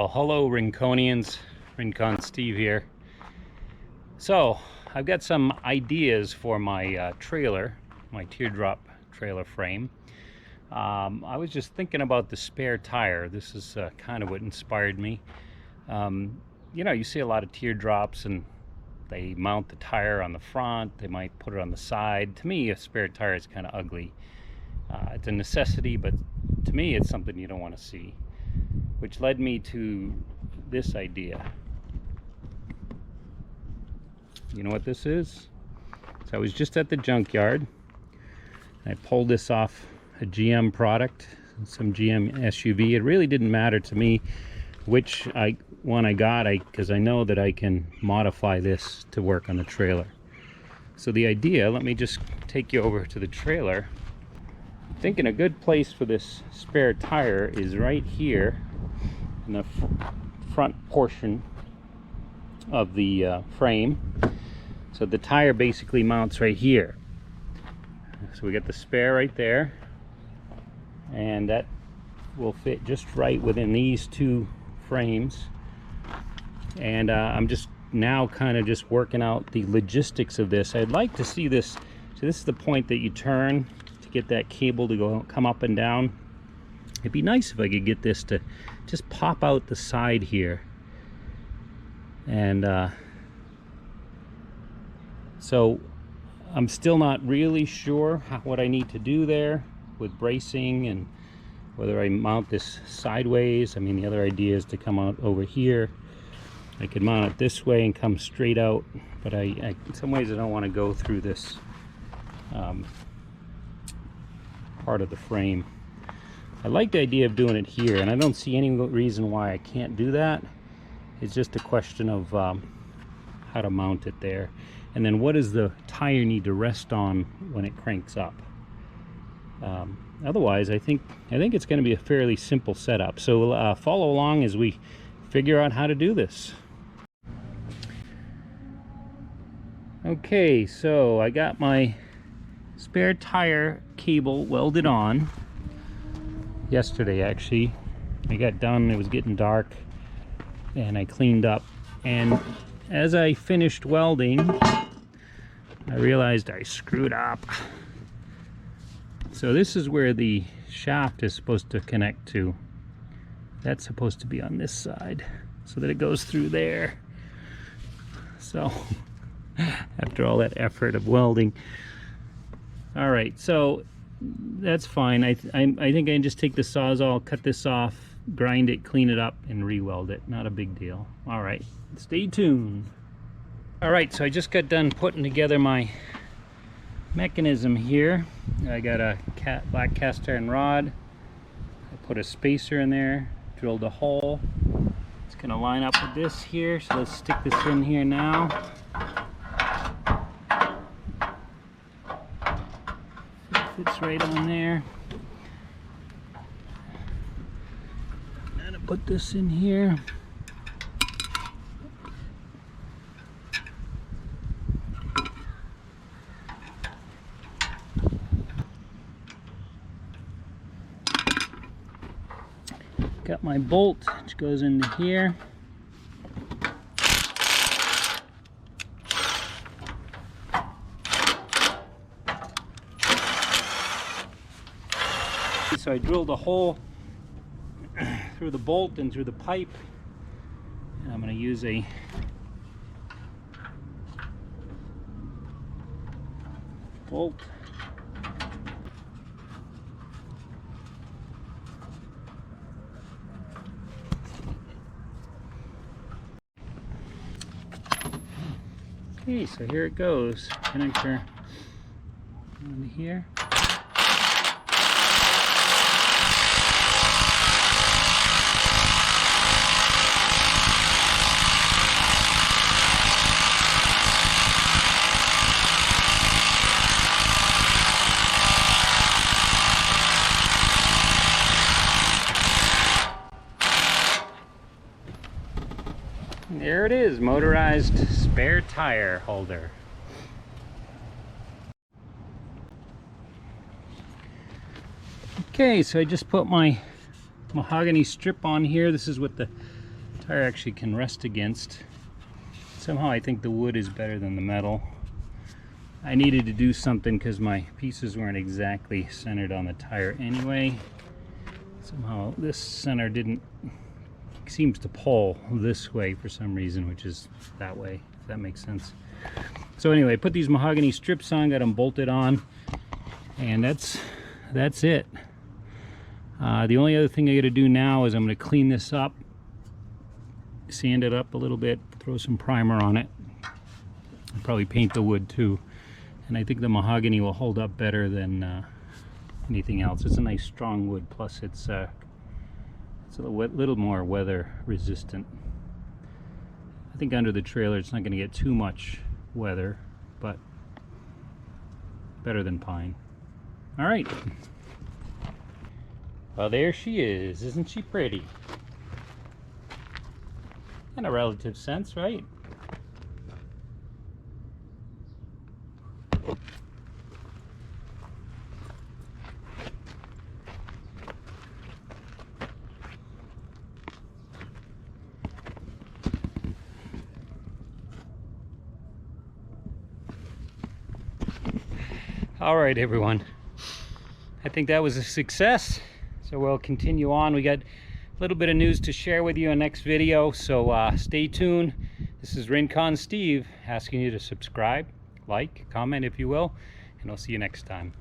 Well, hello Rinconians, Rincon Steve here. So, I've got some ideas for my trailer, my teardrop trailer frame. I was just thinking about the spare tire. This is kind of what inspired me. You know, you see a lot of teardrops and they mount the tire on the front, they might put it on the side. To me, a spare tire is kind of ugly. It's a necessity, but to me it's something you don't want to see. Which led me to this idea. You know what this is? So I was just at the junkyard. I pulled this off a GM product, some GM SUV. It really didn't matter to me which one I got, because I know that I can modify this to work on the trailer. So the idea, let me just take you over to the trailer. I'm thinking a good place for this spare tire is right here in the front portion of the frame. So the tire basically mounts right here. So we got the spare right there, and that will fit just right within these two frames. And I'm just now kind of just working out the logistics of this. I'd like to see this. So this is the point that you turn to get that cable to come up and down. It'd be nice if I could get this to just pop out the side here. And so I'm still not really sure what I need to do there with bracing and whether I mount this sideways. I mean, the other idea is to come out over here. I could mount it this way and come straight out, but in some ways I don't want to go through this part of the frame. I like the idea of doing it here, and I don't see any reason why I can't do that. It's just a question of how to mount it there. And then what does the tire need to rest on when it cranks up? Otherwise, I think it's going to be a fairly simple setup. So follow along as we figure out how to do this. Okay, so I got my spare tire cable welded on yesterday. Actually, I got done, it was getting dark, and I cleaned up, and as I finished welding I realized I screwed up. So this is where the shaft is supposed to connect to. That's supposed to be on this side so that it goes through there. So after all that effort of welding, all right, so that's fine. I think I can just take the Sawzall, cut this off, grind it, clean it up, and re-weld it. Not a big deal. All right, stay tuned. All right, so I just got done putting together my mechanism here. I got a black cast iron rod. I put a spacer in there, drilled a hole. It's gonna line up with this here, so let's stick this in here now. Fits right on there. I'm gonna put this in here. Got my bolt, which goes into here. So I drilled a hole through the bolt and through the pipe, and I'm going to use a bolt. Okay, so here it goes. Connector on here. There it is, motorized spare tire holder. Okay, so I just put my mahogany strip on here. This is what the tire actually can rest against. Somehow I think the wood is better than the metal. I needed to do something because my pieces weren't exactly centered on the tire anyway. Somehow this center seems to pull this way for some reason, which is that way, if that makes sense. So anyway, put these mahogany strips on, got them bolted on, and that's it. The only other thing I got to do now is I'm going to clean this up, sand it up a little bit, throw some primer on it. I'll probably paint the wood too. And I think the mahogany will hold up better than anything else. It's a nice strong wood, plus it's a little more weather resistant. I think under the trailer it's not going to get too much weather, but better than pine. All right. Well, there she is. Isn't she pretty? In a relative sense, right? All right, everyone. I think that was a success. So we'll continue on. We got a little bit of news to share with you in the next video, so stay tuned. This is Rincon Steve asking you to subscribe, like, comment if you will, and I'll see you next time.